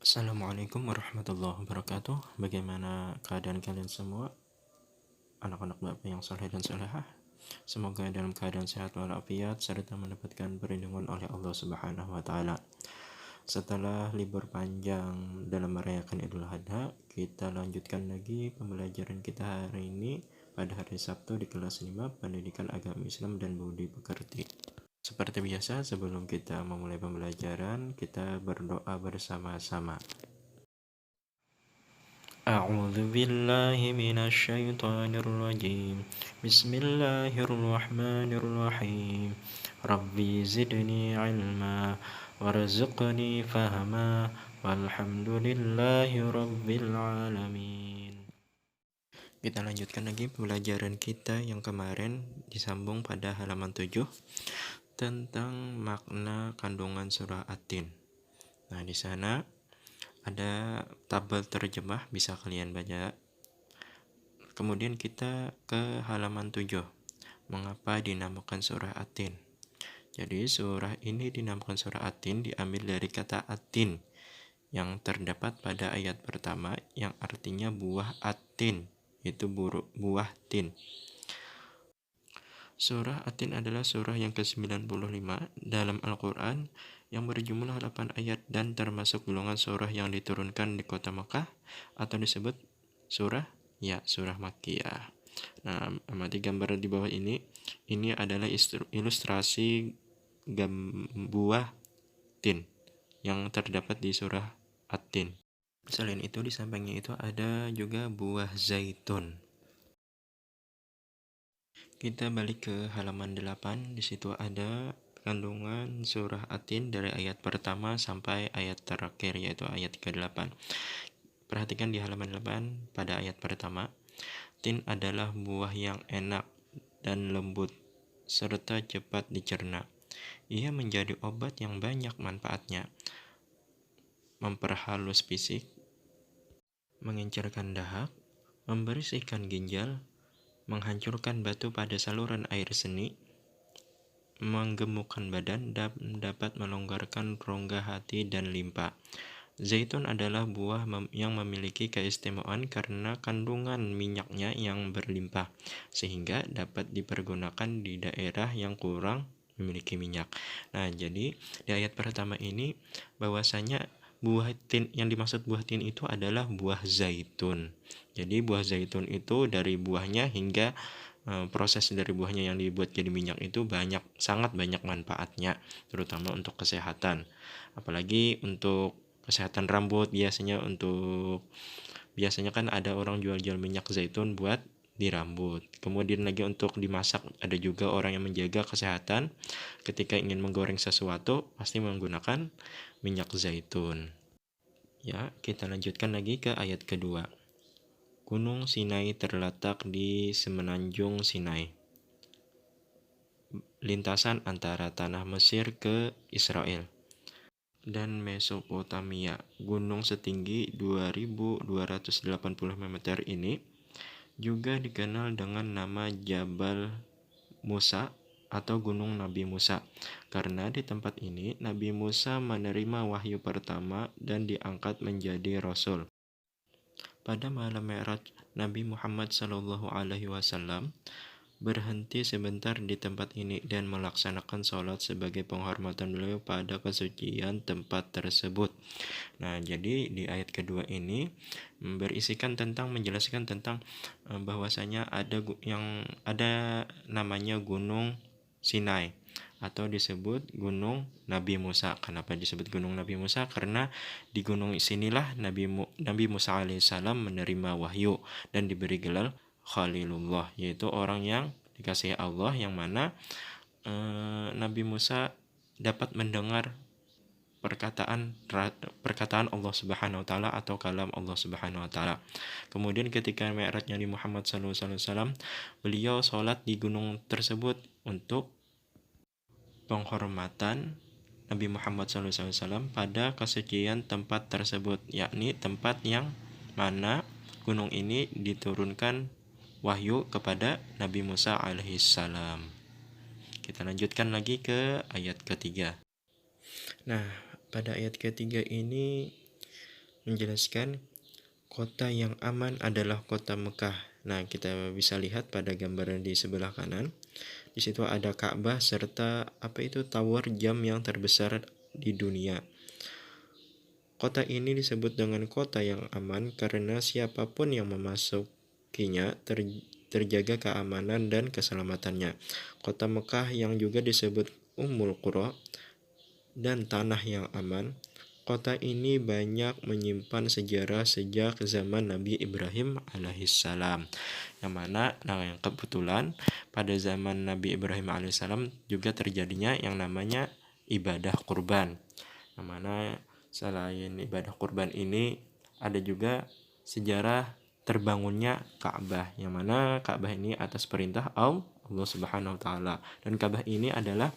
Assalamualaikum warahmatullahi wabarakatuh. Bagaimana keadaan kalian semua, anak-anak Bapak yang saleh dan salehah? Semoga dalam keadaan sehat walafiat serta mendapatkan perlindungan oleh Allah Subhanahu wa taala. Setelah libur panjang dalam merayakan Idul Adha, kita lanjutkan lagi pembelajaran kita hari ini pada hari Sabtu di kelas 5 Pendidikan Agama Islam dan Budi Pekerti. Seperti biasa, sebelum kita memulai pembelajaran, kita berdoa bersama-sama. أعوذ بالله من الشيطان الرجيم بسم الله الرحمن الرحيم ربي زدني علما وارزقني فهما والحمد لله رب العالمين. Kita lanjutkan lagi pembelajaran kita yang kemarin disambung pada halaman 7 tentang makna kandungan surah At-Tin. Nah, di sana ada tabel terjemah, bisa kalian baca. Kemudian kita ke halaman 7. Mengapa dinamakan surah At-Tin? Jadi surah ini dinamakan surah At-Tin diambil dari kata At-Tin yang terdapat pada ayat pertama yang artinya buah At-Tin, itu buah tin. Surah At-Tin adalah surah yang ke-95 dalam Al-Quran yang berjumlah 8 ayat dan termasuk golongan surah yang diturunkan di kota Makkah atau disebut surah Makkiyah. Nah, amati gambar di bawah ini adalah ilustrasi buah tin yang terdapat di surah At-Tin. Selain itu, di sampingnya itu ada juga buah zaitun. Kita balik ke halaman 8, di situ ada kandungan surah At-Tin dari ayat pertama sampai ayat terakhir, yaitu ayat ke-8. Perhatikan di halaman 8 pada ayat pertama. Tin adalah buah yang enak dan lembut, serta cepat dicerna. Ia menjadi obat yang banyak manfaatnya, memperhalus fisik, mengencerkan dahak, membersihkan ginjal, menghancurkan batu pada saluran air seni, menggemukkan badan, dan dapat melonggarkan rongga hati dan limpa. Zaitun adalah buah yang memiliki keistimewaan karena kandungan minyaknya yang berlimpah, sehingga dapat dipergunakan di daerah yang kurang memiliki minyak. Nah, jadi di ayat pertama ini bahwasanya buah tin yang dimaksud buah tin itu adalah buah zaitun. Jadi buah zaitun itu dari buahnya hingga proses dari buahnya yang dibuat jadi minyak itu sangat banyak manfaatnya, terutama untuk kesehatan. Apalagi untuk kesehatan rambut, biasanya kan ada orang jual-jual minyak zaitun buat di rambut. Kemudian lagi untuk dimasak, ada juga orang yang menjaga kesehatan ketika ingin menggoreng sesuatu pasti menggunakan minyak zaitun. Ya, kita lanjutkan lagi ke ayat kedua. Gunung Sinai terletak di semenanjung Sinai, lintasan antara tanah Mesir ke Israel dan Mesopotamia. Gunung setinggi 2.280 meter ini juga dikenal dengan nama Jabal Musa atau Gunung Nabi Musa, karena di tempat ini Nabi Musa menerima wahyu pertama dan diangkat menjadi rasul. Pada malam Mi'raj, Nabi Muhammad SAW berhenti sebentar di tempat ini dan melaksanakan sholat sebagai penghormatan beliau pada kesucian tempat tersebut. Nah, jadi di ayat kedua ini menjelaskan tentang bahwasanya ada namanya Gunung Sinai atau disebut Gunung Nabi Musa. Kenapa disebut Gunung Nabi Musa? Karena di gunung sinilah Nabi Musa alaihissalam menerima wahyu dan diberi gelar Khalilullah, yaitu orang yang dikasihi Allah, yang mana Nabi Musa dapat mendengar perkataan Allah Subhanahu wa taala atau kalam Allah Subhanahu wa taala. Kemudian ketika Mi'rajnya di Muhammad sallallahu alaihi wasallam, beliau sholat di gunung tersebut untuk penghormatan Nabi Muhammad SAW pada kesucian tempat tersebut, yakni tempat yang mana gunung ini diturunkan wahyu kepada Nabi Musa alaihissalam. Kita lanjutkan lagi ke ayat ketiga. Nah, pada ayat ketiga ini menjelaskan kota yang aman adalah kota Mekah. Nah, kita bisa lihat pada gambaran di sebelah kanan. Di situ ada Ka'bah serta tower jam yang terbesar di dunia. Kota ini disebut dengan kota yang aman karena siapapun yang memasukinya terjaga keamanan dan keselamatannya. Kota Mekah yang juga disebut Ummul Qura dan tanah yang aman. Kota ini banyak menyimpan sejarah sejak zaman Nabi Ibrahim alaihissalam. Yang kebetulan pada zaman Nabi Ibrahim alaihissalam juga terjadinya yang namanya ibadah kurban. Yang mana selain ibadah kurban ini ada juga sejarah terbangunnya Ka'bah, yang mana Ka'bah ini atas perintah Allah Subhanahu wa taala. Dan Ka'bah ini adalah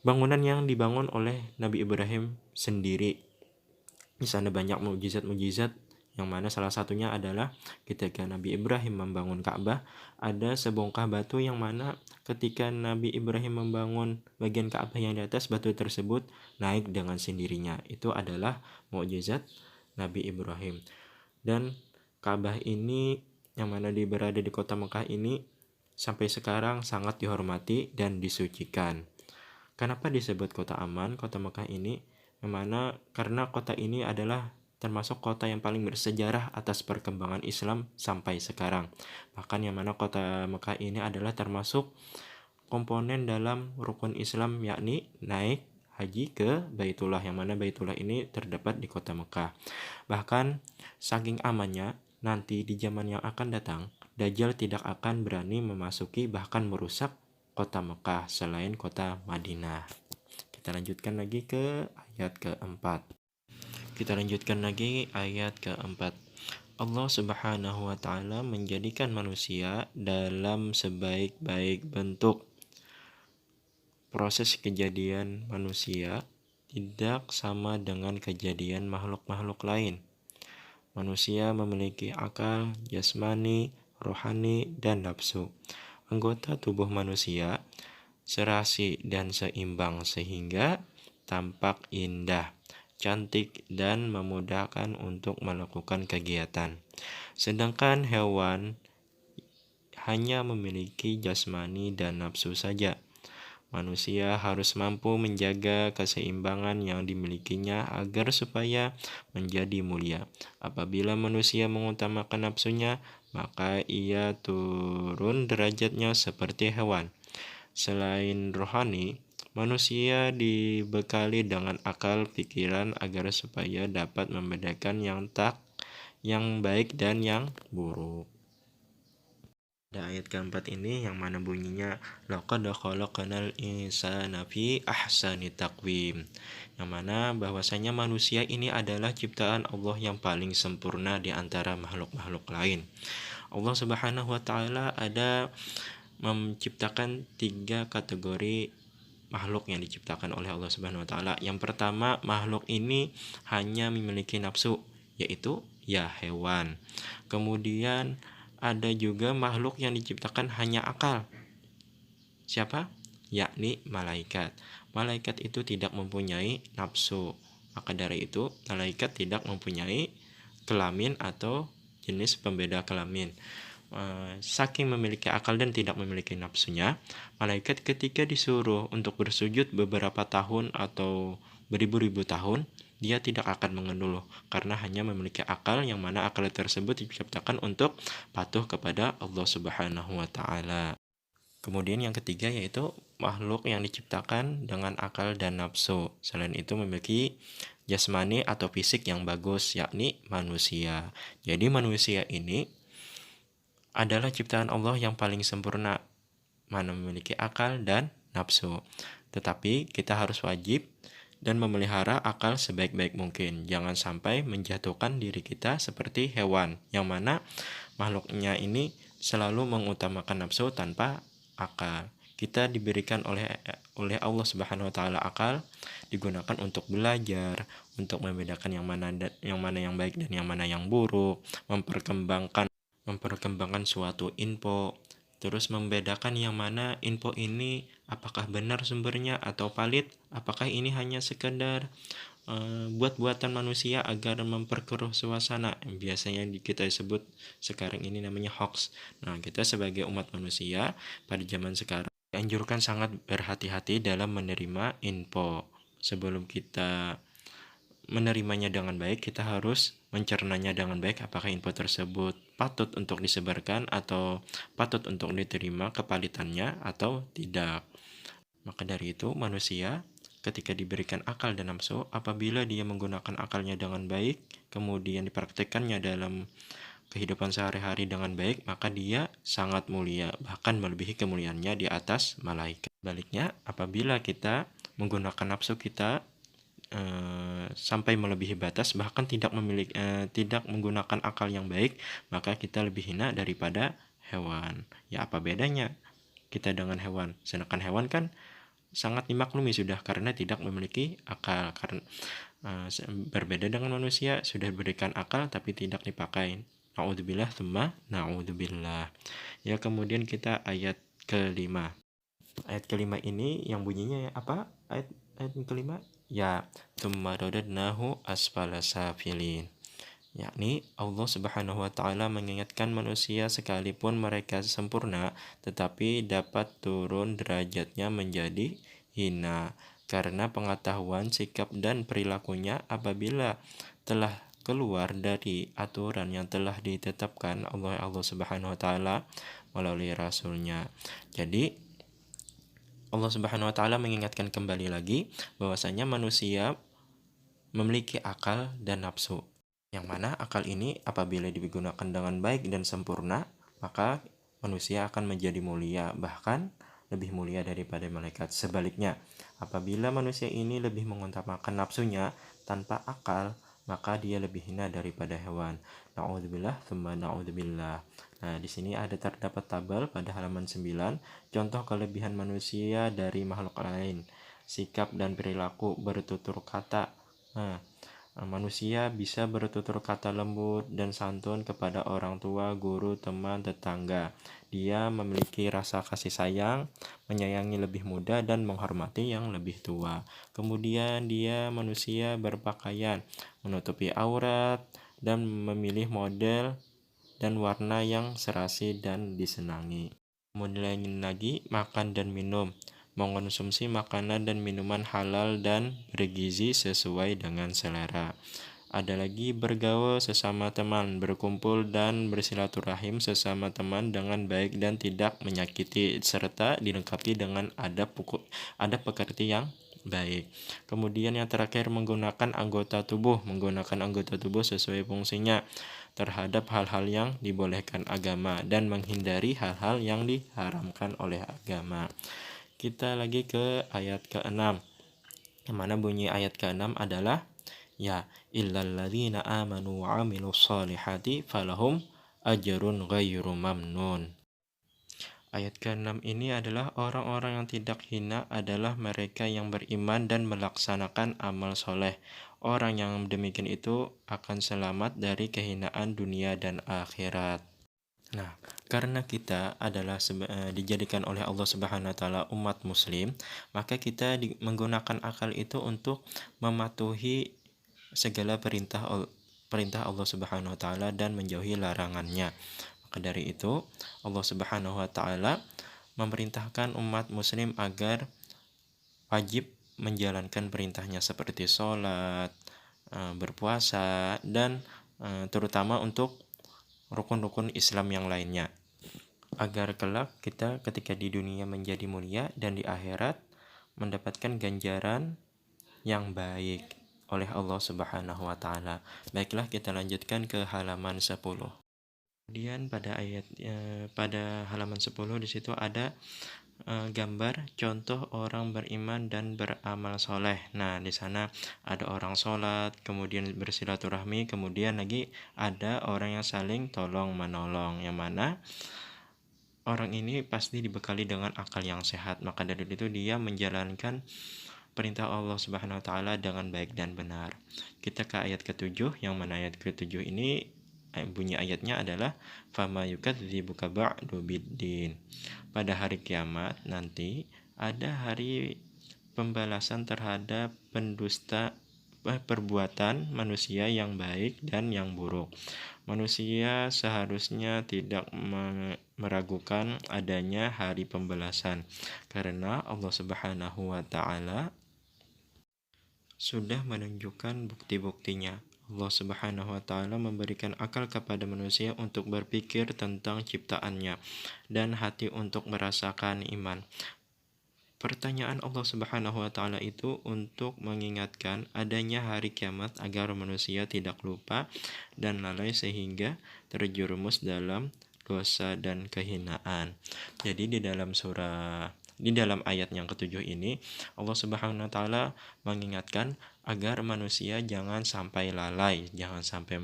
bangunan yang dibangun oleh Nabi Ibrahim sendiri. Di sana banyak mukjizat-mukjizat, yang mana salah satunya adalah ketika Nabi Ibrahim membangun Ka'bah, ada sebongkah batu yang mana ketika Nabi Ibrahim membangun bagian Ka'bah yang di atas, batu tersebut naik dengan sendirinya. Itu adalah mukjizat Nabi Ibrahim. Dan Ka'bah ini yang mana berada di kota Mekah ini sampai sekarang sangat dihormati dan disucikan. Kenapa disebut kota aman, kota Mekah ini? Yang mana karena kota ini adalah termasuk kota yang paling bersejarah atas perkembangan Islam sampai sekarang. Bahkan yang mana kota Mekah ini adalah termasuk komponen dalam rukun Islam, yakni naik haji ke Baitullah, yang mana Baitullah ini terdapat di kota Mekah. Bahkan saking amannya, nanti di zaman yang akan datang, Dajjal tidak akan berani memasuki bahkan merusak kota Mekah selain kota Madinah. Kita lanjutkan lagi ke ayat keempat. Allah Subhanahu wa ta'ala menjadikan manusia dalam sebaik-baik bentuk. Proses kejadian manusia tidak sama dengan kejadian makhluk-makhluk lain. Manusia memiliki akal, jasmani, rohani, dan nafsu. Anggota tubuh manusia serasi dan seimbang sehingga tampak indah, cantik, dan memudahkan untuk melakukan kegiatan. Sedangkan hewan hanya memiliki jasmani dan nafsu saja. Manusia harus mampu menjaga keseimbangan yang dimilikinya agar supaya menjadi mulia. Apabila manusia mengutamakan nafsunya, maka ia turun derajatnya seperti hewan. Selain rohani, manusia dibekali dengan akal pikiran agar supaya dapat membedakan yang baik dan yang buruk. Ada ayat keempat ini yang mana bunyinya laqad khalaqnal insana fi ahsani taqwim, yang mana bahwasanya manusia ini adalah ciptaan Allah yang paling sempurna di antara makhluk-makhluk lain. Allah Subhanahu wa taala ada menciptakan 3 kategori makhluk yang diciptakan oleh Allah Subhanahu wa taala. Yang pertama, makhluk ini hanya memiliki nafsu, yaitu hewan. Kemudian ada juga makhluk yang diciptakan hanya akal. Siapa? Yakni malaikat. Malaikat itu tidak mempunyai nafsu. Maka dari itu, malaikat tidak mempunyai kelamin atau jenis pembeda kelamin. Saking memiliki akal dan tidak memiliki nafsunya, malaikat ketika disuruh untuk bersujud beberapa tahun atau beribu-ribu tahun, dia tidak akan mengeluh karena hanya memiliki akal, yang mana akal tersebut diciptakan untuk patuh kepada Allah Subhanahu wa taala. Kemudian yang ketiga yaitu makhluk yang diciptakan dengan akal dan nafsu. Selain itu memiliki jasmani atau fisik yang bagus, yakni manusia. Jadi manusia ini adalah ciptaan Allah yang paling sempurna, mana memiliki akal dan nafsu. Tetapi kita harus wajib dan memelihara akal sebaik-baik mungkin. Jangan sampai menjatuhkan diri kita seperti hewan, yang mana makhluknya ini selalu mengutamakan nafsu tanpa akal. Kita diberikan oleh Allah Subhanahu wa taala akal, digunakan untuk belajar, untuk membedakan yang mana yang baik dan yang mana yang buruk, memperkembangkan suatu info, terus membedakan yang mana info ini apakah benar sumbernya atau valid, apakah ini hanya sekedar buat-buatan manusia agar memperkeruh suasana, biasanya kita sebut sekarang ini namanya hoax. Nah, kita sebagai umat manusia pada zaman sekarang dianjurkan sangat berhati-hati dalam menerima info. Sebelum kita menerimanya dengan baik, kita harus mencernanya dengan baik, apakah info tersebut patut untuk disebarkan atau patut untuk diterima kepalitannya atau tidak. Maka dari itu, manusia ketika diberikan akal dan nafsu, apabila dia menggunakan akalnya dengan baik, kemudian dipraktikkannya dalam kehidupan sehari-hari dengan baik, maka dia sangat mulia, bahkan melebihi kemuliaannya di atas malaikat. Baliknya, apabila kita menggunakan nafsu kita sampai melebihi batas, bahkan tidak menggunakan akal yang baik, maka kita lebih hina daripada hewan. Ya, apa bedanya kita dengan hewan? Sedangkan hewan kan sangat dimaklumi sudah karena tidak memiliki akal. Karena berbeda dengan manusia, sudah diberikan akal tapi tidak dipakai. Na'udzubillah tsumma na'udzubillah. Ya, kemudian kita ayat kelima. Ayat kelima ini yang bunyinya apa? Ayat kelima ya, tsumma radadnahu asfala safilin. Yakni Allah Subhanahu wa taala mengingatkan manusia sekalipun mereka sempurna tetapi dapat turun derajatnya menjadi hina karena pengetahuan, sikap dan perilakunya apabila telah keluar dari aturan yang telah ditetapkan oleh Allah Subhanahu wa taala melalui rasulnya. Jadi Allah Subhanahu wa taala mengingatkan kembali lagi bahwasanya manusia memiliki akal dan nafsu. Yang mana akal ini apabila digunakan dengan baik dan sempurna, maka manusia akan menjadi mulia, bahkan lebih mulia daripada malaikat. Sebaliknya, apabila manusia ini lebih mengutamakan nafsunya tanpa akal, maka dia lebih hina daripada hewan. Na'udzubillah tsumma na'udzubillah. Nah, di sini ada terdapat tabel pada halaman 9, contoh kelebihan manusia dari makhluk lain, sikap dan perilaku, bertutur kata. Nah, manusia bisa bertutur kata lembut dan santun kepada orang tua, guru, teman, tetangga. Dia memiliki rasa kasih sayang, menyayangi lebih muda dan menghormati yang lebih tua. Kemudian dia manusia berpakaian, menutupi aurat dan memilih model dan warna yang serasi dan disenangi. Kemudian lagi makan dan minum, mengonsumsi makanan dan minuman halal dan bergizi sesuai dengan selera. Ada lagi bergaul sesama teman, berkumpul dan bersilaturahim sesama teman dengan baik dan tidak menyakiti, serta dilengkapi dengan adab pekerti yang baik. Kemudian yang terakhir menggunakan anggota tubuh sesuai fungsinya terhadap hal-hal yang dibolehkan agama dan menghindari hal-hal yang diharamkan oleh agama. Kita lagi ke ayat ke-6. Yang mana bunyi ayat ke-6 adalah ya illalladzina amanu wa amilus solihati falahum ajrun ghairu mamnun. Ayat ke-6 ini adalah orang-orang yang tidak hina adalah mereka yang beriman dan melaksanakan amal soleh. Orang yang demikian itu akan selamat dari kehinaan dunia dan akhirat. Nah, karena kita adalah dijadikan oleh Allah Subhanahu wa taala umat muslim, maka kita menggunakan akal itu untuk mematuhi segala perintah Allah Subhanahu wa taala dan menjauhi larangannya. Maka dari itu, Allah Subhanahu wa taala memerintahkan umat muslim agar wajib menjalankan perintahnya seperti sholat, berpuasa, dan terutama untuk rukun-rukun Islam yang lainnya, agar kelak kita ketika di dunia menjadi mulia dan di akhirat mendapatkan ganjaran yang baik oleh Allah Subhanahu wa taala. Baiklah, kita lanjutkan ke halaman 10. Kemudian pada halaman 10 di situ ada gambar contoh orang beriman dan beramal soleh. Nah, di sana ada orang sholat, kemudian bersilaturahmi, kemudian lagi ada orang yang saling tolong menolong, yang mana orang ini pasti dibekali dengan akal yang sehat. Maka dari itu dia menjalankan perintah Allah Subhanahu wa taala dengan baik dan benar. Kita ke ayat ke-7, yang mana ayat ke-7 ini bunyi ayatnya adalah fama yukadzibuka ba'du biddin. Pada hari kiamat nanti ada hari pembalasan terhadap perbuatan manusia yang baik dan yang buruk. Manusia seharusnya tidak meragukan adanya hari pembalasan, karena Allah Subhanahu wa Ta'ala sudah menunjukkan bukti-buktinya. Allah Subhanahu wa Ta'ala memberikan akal kepada manusia untuk berpikir tentang ciptaannya dan hati untuk merasakan iman. Pertanyaan Allah Subhanahu wa Ta'ala itu untuk mengingatkan adanya hari kiamat agar manusia tidak lupa dan lalai sehingga terjerumus dalam dosa dan kehinaan. Jadi di dalam ayat yang ketujuh ini Allah Subhanahu wa Ta'ala mengingatkan agar manusia jangan sampai lalai, jangan sampai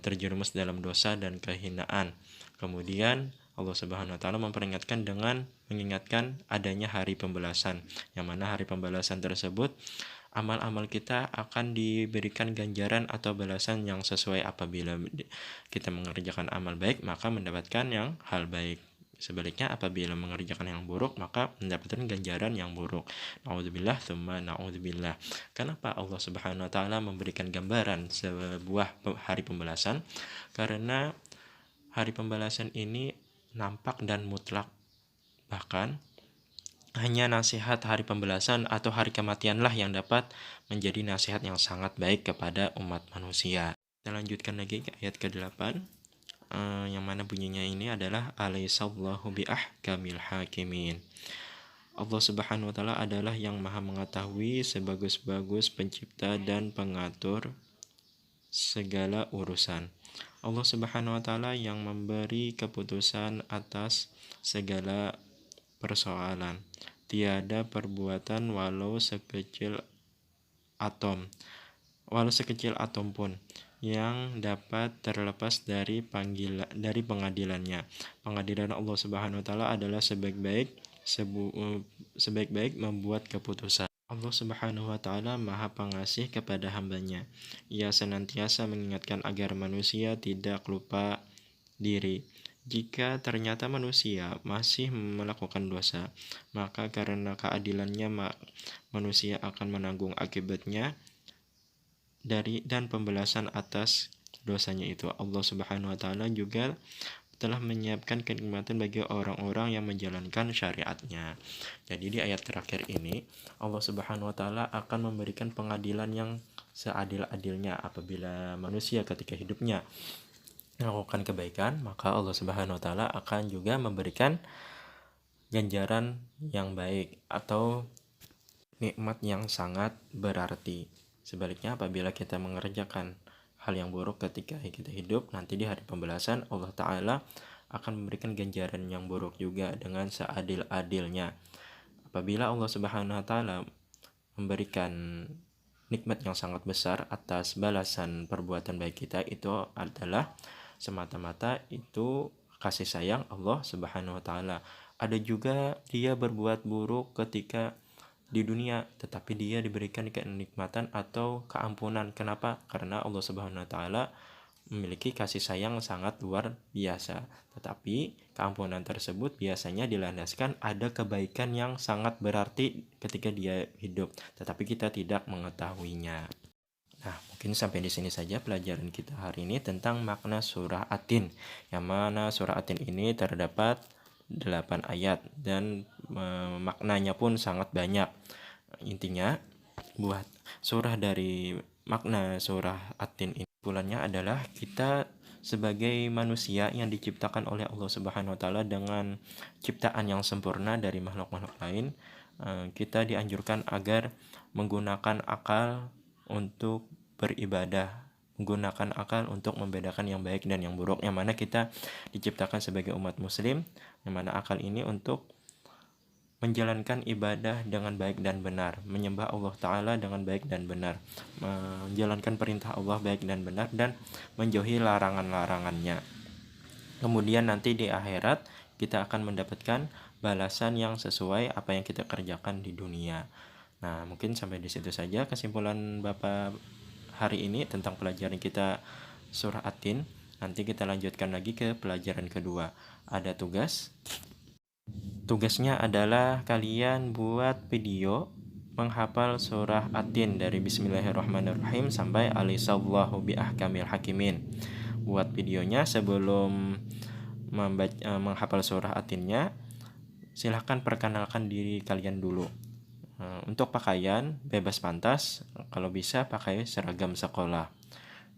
terjerumus dalam dosa dan kehinaan. Kemudian Allah Subhanahu wa Ta'ala memperingatkan dengan mengingatkan adanya hari pembalasan, yang mana hari pembalasan tersebut amal-amal kita akan diberikan ganjaran atau balasan yang sesuai. Apabila kita mengerjakan amal baik maka mendapatkan yang hal baik, sebaliknya apabila mengerjakan yang buruk maka mendapatkan ganjaran yang buruk. Na'udzubillah tsumma na'udzubillah. Kenapa Allah Subhanahu wa Ta'ala memberikan gambaran sebuah hari pembalasan? Karena hari pembalasan ini nampak dan mutlak. Bahkan hanya nasihat hari pembalasan atau hari kematianlah yang dapat menjadi nasihat yang sangat baik kepada umat manusia. Kita lanjutkan lagi ke ayat ke-8, yang mana bunyinya ini adalah alaihissallahu biahkamil hakimin. Allah Subhanahu wa Ta'ala adalah yang maha mengetahui sebagus-bagus pencipta dan pengatur segala urusan. Allah Subhanahu wa Ta'ala yang memberi keputusan atas segala persoalan. Tiada perbuatan walau sekecil atom pun yang dapat terlepas dari pengadilannya. Pengadilan Allah Subhanahu wa Ta'ala adalah sebaik-baik membuat keputusan. Allah Subhanahu wa Ta'ala Maha Pengasih kepada hambanya. Ia senantiasa mengingatkan agar manusia tidak lupa diri. Jika ternyata manusia masih melakukan dosa, maka karena keadilannya manusia akan menanggung akibatnya dan pembalasan atas dosanya itu. Allah Subhanahu wa Ta'ala juga telah menyiapkan kenikmatan bagi orang-orang yang menjalankan syariatnya. Jadi di ayat terakhir ini Allah Subhanahu wa Ta'ala akan memberikan pengadilan yang seadil-adilnya. Apabila manusia ketika hidupnya melakukan kebaikan, maka Allah Subhanahu wa Ta'ala akan juga memberikan ganjaran yang baik atau nikmat yang sangat berarti. Sebaliknya apabila kita mengerjakan hal yang buruk ketika kita hidup, nanti di hari pembalasan Allah Ta'ala akan memberikan ganjaran yang buruk juga dengan seadil-adilnya. Apabila Allah Subhanahu wa Ta'ala memberikan nikmat yang sangat besar atas balasan perbuatan baik kita, itu adalah semata-mata itu kasih sayang Allah Subhanahu wa Ta'ala. Ada juga dia berbuat buruk ketika di dunia, tetapi dia diberikan kenikmatan atau keampunan. Kenapa? Karena Allah Subhanahu wa Ta'ala memiliki kasih sayang sangat luar biasa. Tetapi keampunan tersebut biasanya dilandaskan ada kebaikan yang sangat berarti ketika dia hidup, tetapi kita tidak mengetahuinya. Nah, mungkin sampai di sini saja pelajaran kita hari ini tentang makna surah At-Tin. Yang mana surah At-Tin ini terdapat 8 ayat dan maknanya pun sangat banyak. Intinya buat makna surah At-Tin ini bulannya adalah kita sebagai manusia yang diciptakan oleh Allah Subhanahu wa Ta'ala dengan ciptaan yang sempurna dari makhluk-makhluk lain, kita dianjurkan agar menggunakan akal untuk beribadah, menggunakan akal untuk membedakan yang baik dan yang buruk, yang mana kita diciptakan sebagai umat muslim, yang mana akal ini untuk menjalankan ibadah dengan baik dan benar, menyembah Allah Ta'ala dengan baik dan benar, menjalankan perintah Allah baik dan benar, dan menjauhi larangan-larangannya. Kemudian nanti di akhirat kita akan mendapatkan balasan yang sesuai apa yang kita kerjakan di dunia. Nah, mungkin sampai di situ saja kesimpulan Bapak hari ini tentang pelajaran kita surah At-Tin. Nanti kita lanjutkan lagi ke pelajaran kedua. Ada tugasnya adalah kalian buat video menghafal surah At-Tin dari Bismillahirrahmanirrahim sampai Alisallahu bi ahkamil hakimin. Buat videonya sebelum menghafal surah At-Tinnya, silahkan perkenalkan diri kalian dulu. Untuk pakaian bebas pantas, kalau bisa pakai seragam sekolah.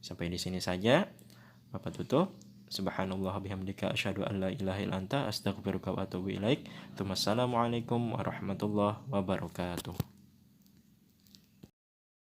Sampai di sini saja, Bapak tutup. Subhanallah bihamdika asyhadu an la ilaha illa anta astaghfiruka wa atubu ilaik. Wassalamualaikum warahmatullahi wabarakatuh.